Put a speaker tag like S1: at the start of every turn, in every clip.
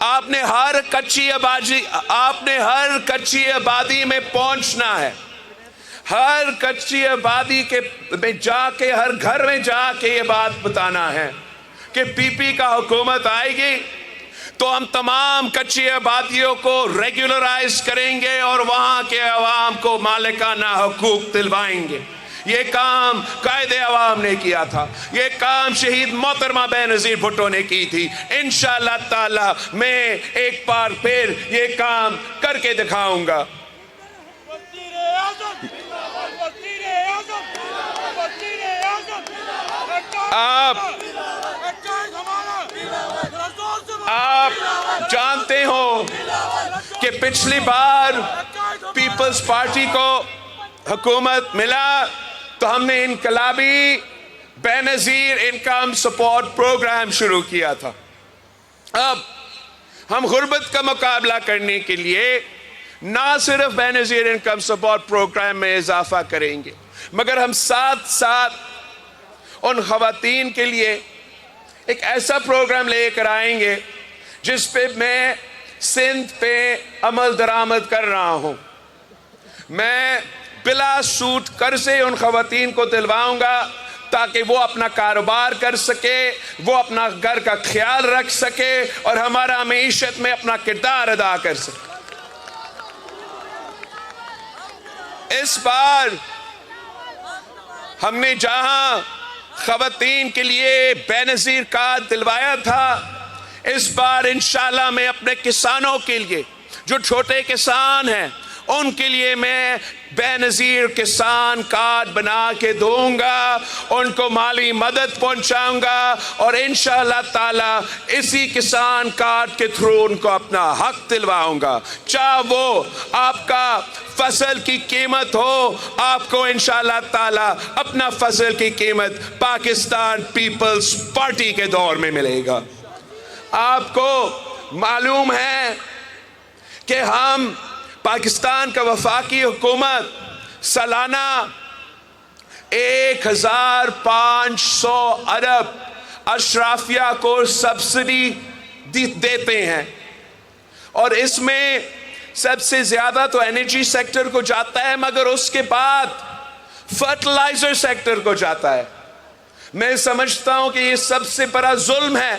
S1: آپ نے ہر کچی آبادی میں پہنچنا ہے، ہر کچی آبادی میں جا کے، ہر گھر میں جا کے یہ بات بتانا ہے کہ پی پی کا حکومت آئے گی تو ہم تمام کچی آبادیوں کو ریگولرائز کریں گے اور وہاں کے عوام کو مالکانہ حقوق دلوائیں گے۔ یہ کام قائد عوام نے کیا تھا، یہ کام شہید محترمہ بے نظیر بھٹو نے کی تھی۔ انشاءاللہ تعالی میں ایک بار پھر یہ کام کر کے دکھاؤں گا۔ آپ جانتے ہو کہ پچھلی بار پیپلز پارٹی کو حکومت ملا تو ہم نے انقلابی بے نظیر انکم سپورٹ پروگرام شروع کیا تھا۔ اب ہم غربت کا مقابلہ کرنے کے لیے نہ صرف بے نظیر انکم سپورٹ پروگرام میں اضافہ کریں گے، مگر ہم ساتھ ساتھ ان خواتین کے لیے ایک ایسا پروگرام لے کر آئیں گے جس پہ میں سندھ پہ عمل درآمد کر رہا ہوں۔ میں بلا سود قرضے ان خواتین کو دلواؤں گا تاکہ وہ اپنا کاروبار کر سکے، وہ اپنا گھر کا خیال رکھ سکے اور ہمارا معیشت میں اپنا کردار ادا کر سکے۔ اس بار ہم نے جہاں خواتین کے لیے بے نظیر کارڈ دلوایا تھا، اس بار انشاءاللہ میں اپنے کسانوں کے لیے، جو چھوٹے کسان ہیں، ان کے لیے میں بے نظیر کسان کارڈ بنا کے دوں گا، ان کو مالی مدد پہنچاؤں گا اور انشاءاللہ تعالی اسی کسان کارڈ کے تھرو ان کو اپنا حق دلواؤں گا۔ چاہے وہ آپ کا فصل کی قیمت ہو، آپ کو انشاءاللہ تعالی اپنا فصل کی قیمت پاکستان پیپلز پارٹی کے دور میں ملے گا۔ آپ کو معلوم ہے کہ ہم پاکستان کا وفاقی حکومت سالانہ 1500 ارب اشرافیہ کو سبسڈی دیتے ہیں، اور اس میں سب سے زیادہ تو انرجی سیکٹر کو جاتا ہے، مگر اس کے بعد فرٹیلائزر سیکٹر کو جاتا ہے۔ میں سمجھتا ہوں کہ یہ سب سے بڑا ظلم ہے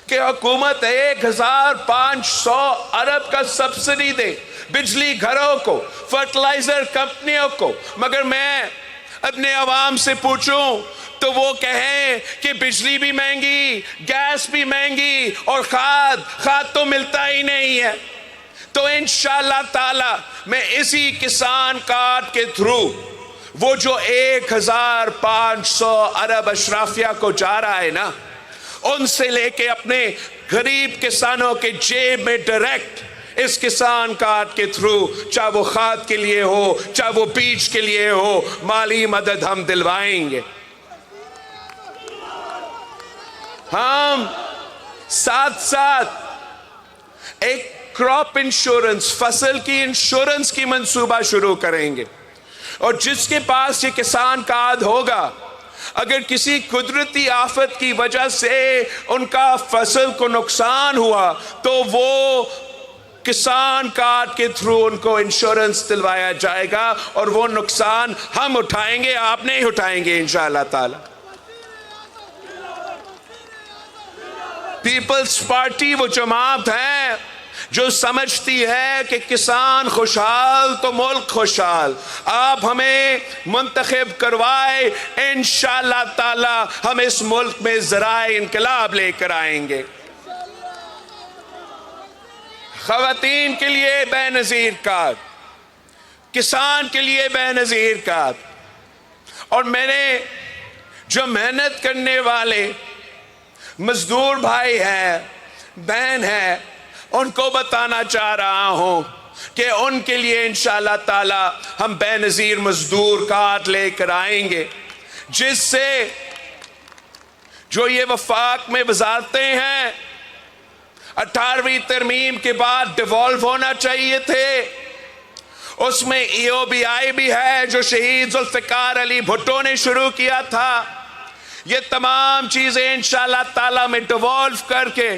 S1: کہ حکومت 1500 ارب کا سبسڈی دے بجلی گھروں کو، فرٹیلائزر کمپنیوں کو، مگر میں اپنے عوام سے پوچھوں تو وہ کہیں کہ بجلی بھی مہنگی، گیس بھی مہنگی اور کھاد تو ملتا ہی نہیں ہے۔ تو انشاءاللہ تعالی میں اسی کسان کارڈ کے تھرو وہ جو 1500 ارب اشرافیہ کو جا رہا ہے نا، ان سے لے کے اپنے غریب کسانوں کے جیب میں ڈائریکٹ اس کسان کارڈ کے تھرو، چاہے وہ کھاد کے لیے ہو، چاہے وہ بیج کے لیے ہو، مالی مدد ہم دلوائیں گے۔ ہم ساتھ ساتھ ایک کراپ انشورنس، فصل کی انشورنس کی منصوبہ شروع کریں گے، اور جس کے پاس یہ کسان کارڈ ہوگا، اگر کسی قدرتی آفت کی وجہ سے ان کا فصل کو نقصان ہوا تو وہ کسان کارڈ کے تھرو ان کو انشورنس دلوایا جائے گا، اور وہ نقصان ہم اٹھائیں گے، آپ نہیں اٹھائیں گے انشاءاللہ تعالی۔ پیپلز پارٹی وہ جماعت ہے جو سمجھتی ہے کہ کسان خوشحال تو ملک خوشحال۔ آپ ہمیں منتخب کروائے، انشاءاللہ تعالی ہم اس ملک میں ذرائع انقلاب لے کر آئیں گے۔ خواتین کے لیے بے نظیر کارڈ، کسان کے لیے بے نظیر کارڈ، اور میں نے جو محنت کرنے والے مزدور بھائی ہیں، بہن ہیں، ان کو بتانا چاہ رہا ہوں کہ ان کے لیے انشاءاللہ تعالی ہم بے نظیر مزدور کارڈ لے کر آئیں گے، جس سے جو یہ وفاق میں وزارتیں ہیں 18ویں ترمیم کے بعد ڈیوالو ہونا چاہیے تھے، اس میں ای او بی آئی بھی ہے جو شہید ذوالفقار علی بھٹو نے شروع کیا تھا۔ یہ تمام چیزیں انشاءاللہ تعالی میں ڈیوالو کر کے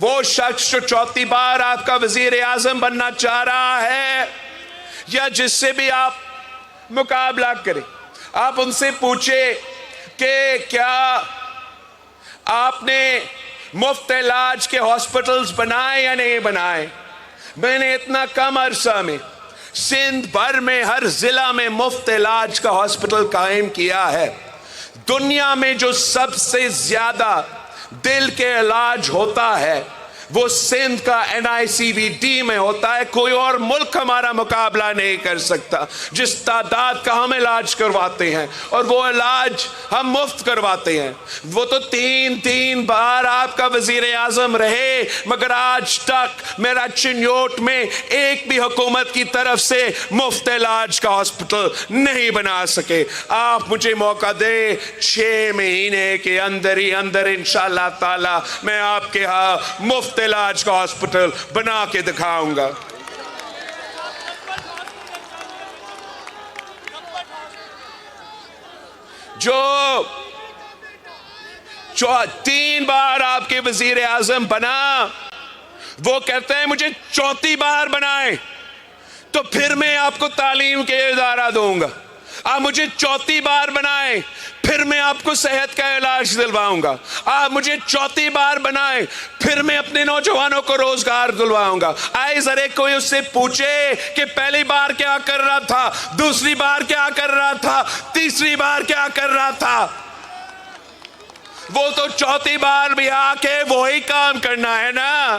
S1: وہ شخص جو چوتھی بار آپ کا وزیر اعظم بننا چاہ رہا ہے یا جس سے بھی آپ مقابلہ کریں، آپ ان سے پوچھیں کہ کیا آپ نے مفت علاج کے ہاسپٹلز بنائے یا نہیں بنائے؟ میں نے اتنا کم عرصہ میں سندھ بھر میں ہر ضلع میں مفت علاج کا ہاسپٹل قائم کیا ہے۔ دنیا میں جو سب سے زیادہ دل کے علاج ہوتا ہے وہ سندھ کا NICVD میں ہوتا ہے۔ کوئی اور ملک ہمارا مقابلہ نہیں کر سکتا جس تعداد کا ہم علاج کرواتے ہیں، اور وہ علاج ہم مفت کرواتے ہیں۔ وہ تو تین بار آپ کا وزیر اعظم رہے، مگر آج تک میرا چنیوٹ میں ایک بھی حکومت کی طرف سے مفت علاج کا ہاسپٹل نہیں بنا سکے۔ آپ مجھے موقع دے، 6 مہینے کے اندر ہی اندر انشاءاللہ تعالی میں آپ کے ہاں مفت علاج کا ہاسپٹل بنا کے دکھاؤں گا۔ جو 3 بار آپ کے وزیر اعظم بنا، وہ کہتے ہیں مجھے 4تھی بار بنائیں تو پھر میں آپ کو تعلیم کے ادارہ دوں گا۔ آپ مجھے 4تھی بار بنائیں پھر میں آپ کو صحت کا علاج دلواؤں گا۔ آپ مجھے 4تھی بار بنائیں پھر میں اپنے نوجوانوں کو روزگار دلواؤں گا۔ آئے ذرا کوئی اس سے پوچھے کہ پہلی بار کیا کر رہا تھا، دوسری بار کیا کر رہا تھا، تیسری بار کیا کر رہا تھا۔ وہ تو 4تھی بار بھی آ کے وہی کام کرنا ہے نا۔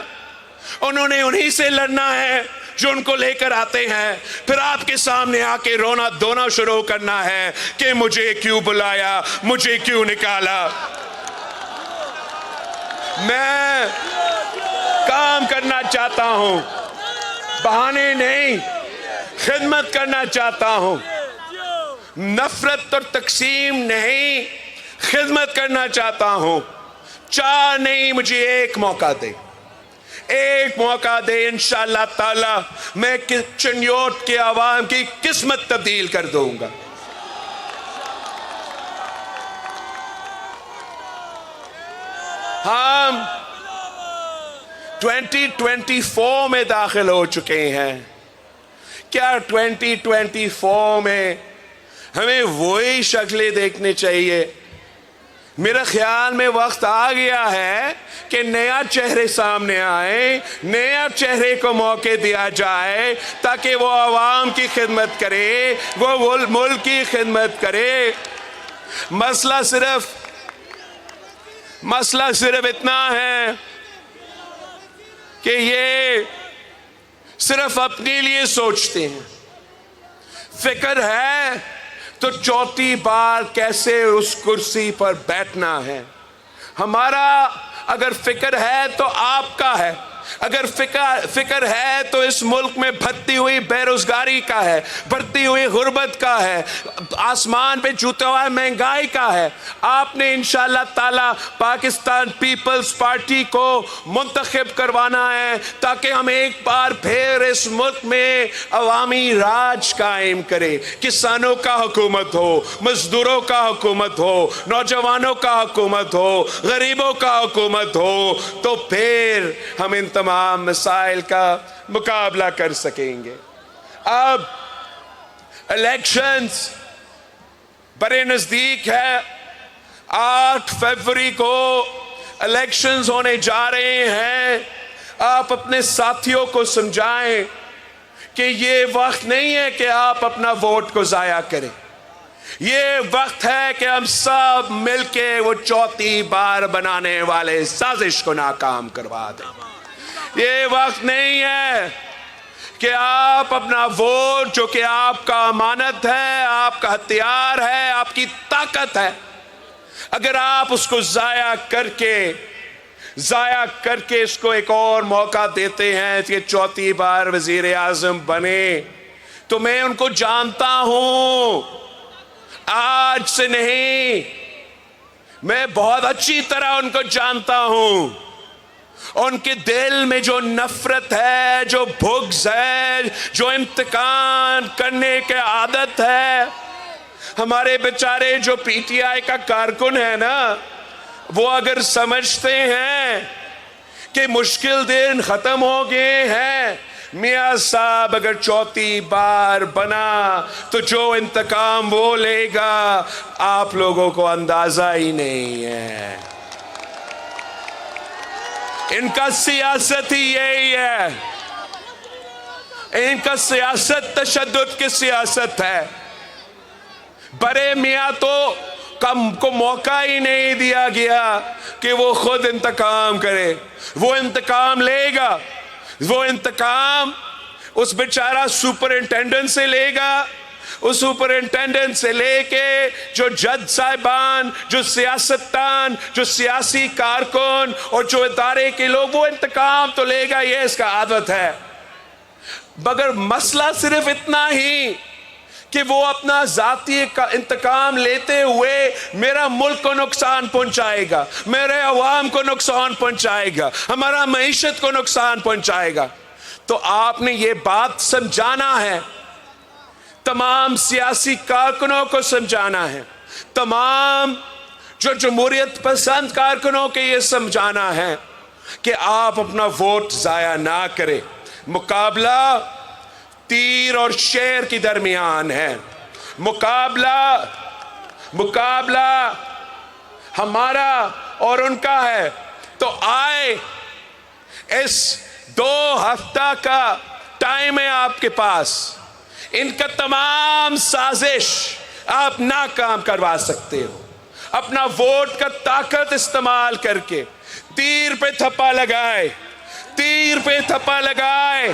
S1: انہوں نے انہی سے لڑنا ہے جو ان کو لے کر آتے ہیں، پھر آپ کے سامنے آ کے رونا دھونا شروع کرنا ہے کہ مجھے کیوں بلایا، مجھے کیوں نکالا۔ میں کام کرنا چاہتا ہوں، بہانے نہیں، خدمت کرنا چاہتا ہوں، نفرت اور تقسیم نہیں، خدمت کرنا چاہتا ہوں۔ 4 نہیں، مجھے ایک موقع دے، ایک موقع دے، انشاءاللہ تعالی میں چنیوٹ کے عوام کی قسمت تبدیل کر دوں گا۔ ہم 2024 میں داخل ہو چکے ہیں۔ کیا 2024 میں ہمیں وہی شکلیں دیکھنے چاہیے؟ میرا خیال میں وقت آ گیا ہے کہ نیا چہرے سامنے آئے، نیا چہرے کو موقع دیا جائے تاکہ وہ عوام کی خدمت کرے، وہ ملک کی خدمت کرے۔ مسئلہ صرف اتنا ہے کہ یہ صرف اپنے لیے سوچتے ہیں۔ فکر ہے تو 4تھی بار کیسے اس کرسی پر بیٹھنا ہے۔ ہمارا اگر فکر ہے تو آپ کا ہے، اگر فکر ہے تو اس ملک میں بڑھتی ہوئی بے روزگاری کا ہے، بڑھتی ہوئی غربت کا ہے، آسمان پہ چھوتا ہوا مہنگائی کا ہے۔ آپ نے انشاءاللہ تعالی پاکستان پیپلز پارٹی کو منتخب کروانا ہے تاکہ ہم ایک بار پھر اس ملک میں عوامی راج قائم کرے، کسانوں کا حکومت ہو، مزدوروں کا حکومت ہو، نوجوانوں کا حکومت ہو، غریبوں کا حکومت ہو، تو پھر ہم ان تمام مسائل کا مقابلہ کر سکیں گے۔ اب الیکشنز بڑے نزدیک ہے، 8 فروری کو الیکشنز ہونے جا رہے ہیں۔ آپ اپنے ساتھیوں کو سمجھائیں کہ یہ وقت نہیں ہے کہ آپ اپنا ووٹ کو ضائع کریں، یہ وقت ہے کہ ہم سب مل کے وہ 4تھی بار بنانے والے سازش کو ناکام کروا دیں۔ یہ وقت نہیں ہے کہ آپ اپنا ووٹ، جو کہ آپ کا امانت ہے، آپ کا ہتھیار ہے، آپ کی طاقت ہے، اگر آپ اس کو ضائع کر کے اس کو ایک اور موقع دیتے ہیں کہ 4تھی بار وزیر اعظم بنے، تو میں ان کو جانتا ہوں، آج سے نہیں، میں بہت اچھی طرح ان کو جانتا ہوں۔ ان کے دل میں جو نفرت ہے، جو بغض ہے، جو انتقام کرنے کی عادت ہے، ہمارے بیچارے جو PTI کا کارکن ہے نا، وہ اگر سمجھتے ہیں کہ مشکل دن ختم ہو گئے ہیں. میاں صاحب اگر چوتھی بار بنا تو جو انتقام وہ لے گا آپ لوگوں کو اندازہ ہی نہیں ہے. ان کا سیاست ہی یہی ہے. ان کا سیاست تشدد کی سیاست ہے. بڑے میاں تو کو موقع ہی نہیں دیا گیا کہ وہ خود انتقام کرے. وہ انتقام لے گا. وہ انتقام اس بیچارہ سپرنٹینڈنٹ سے لے گا. اس سپرنٹینڈنٹ سے لے کے جو جج صاحبان، جو سیاستدان، جو سیاسی کارکن اور جو ادارے کے لوگ، وہ انتقام تو لے گا. یہ اس کا عادت ہے. مگر مسئلہ صرف اتنا ہی کہ وہ اپنا ذاتی انتقام لیتے ہوئے میرا ملک کو نقصان پہنچائے گا، میرے عوام کو نقصان پہنچائے گا، ہمارا معیشت کو نقصان پہنچائے گا. تو آپ نے یہ بات سمجھانا ہے، تمام سیاسی کارکنوں کو سمجھانا ہے، تمام جو جمہوریت پسند کارکنوں کے یہ سمجھانا ہے کہ آپ اپنا ووٹ ضائع نہ کریں. مقابلہ تیر اور شیر کے درمیان ہے. مقابلہ ہمارا اور ان کا ہے. تو آئے اس 2 ہفتہ کا ٹائم ہے آپ کے پاس. ان کا تمام سازش آپ ناکام کروا سکتے ہو. اپنا ووٹ کا طاقت استعمال کر کے تیر پہ تھپا لگائے، تیر پہ تھپا لگائے،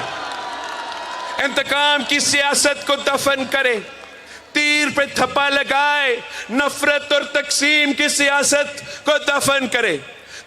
S1: انتقام کی سیاست کو دفن کرے. تیر پہ تھپا لگائے، نفرت اور تقسیم کی سیاست کو دفن کرے.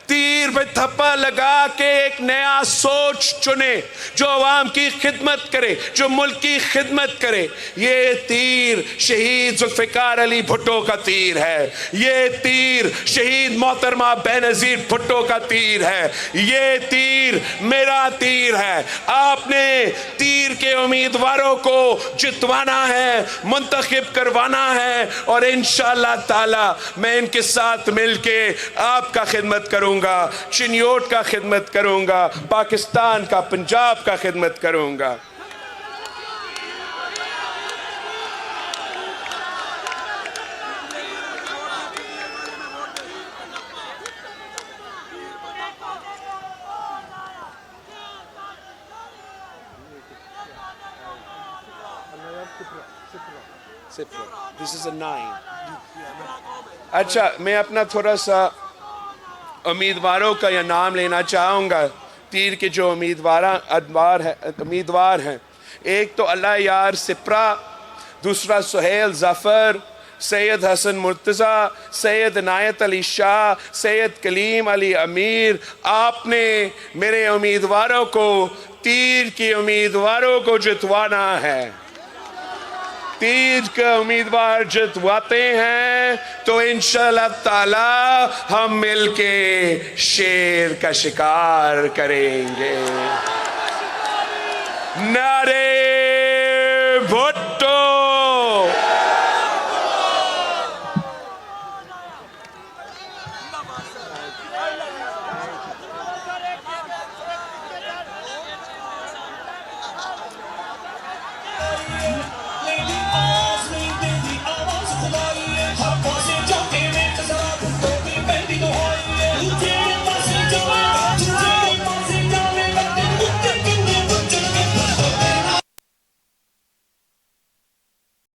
S1: تیر پہ تھپا لگا کے ایک نیا سوچ چنے جو عوام کی خدمت کرے، جو ملک کی خدمت کرے. یہ تیر شہید ذوالفقار علی بھٹو کا تیر ہے. یہ تیر شہید محترمہ بینظیر بھٹو کا تیر ہے. یہ تیر میرا تیر ہے. آپ نے تیر کے امیدواروں کو جتوانا ہے، منتخب کروانا ہے، اور انشاءاللہ تعالی میں ان کے ساتھ مل کے آپ کا خدمت کروں گا، چنیوٹ کا خدمت کروں گا، پاکستان کا، پنجاب کا خدمت کروں گا. This is a 9. اچھا، میں اپنا تھوڑا سا امیدواروں کا یہ نام لینا چاہوں گا. تیر کے جو امیدوار ہیں، ایک تو اللہ یار سپرا، دوسرا سہیل ظفر، سید حسن مرتضیٰ، سید عنایت علی شاہ، سید کلیم علی امیر. آپ نے میرے امیدواروں کو، تیر کے امیدواروں کو جتوانا ہے. تیر کا امیدوار جتواتے ہیں تو انشاءاللہ تعالی ہم مل کے شیر کا شکار کریں گے. نعرے بھٹو.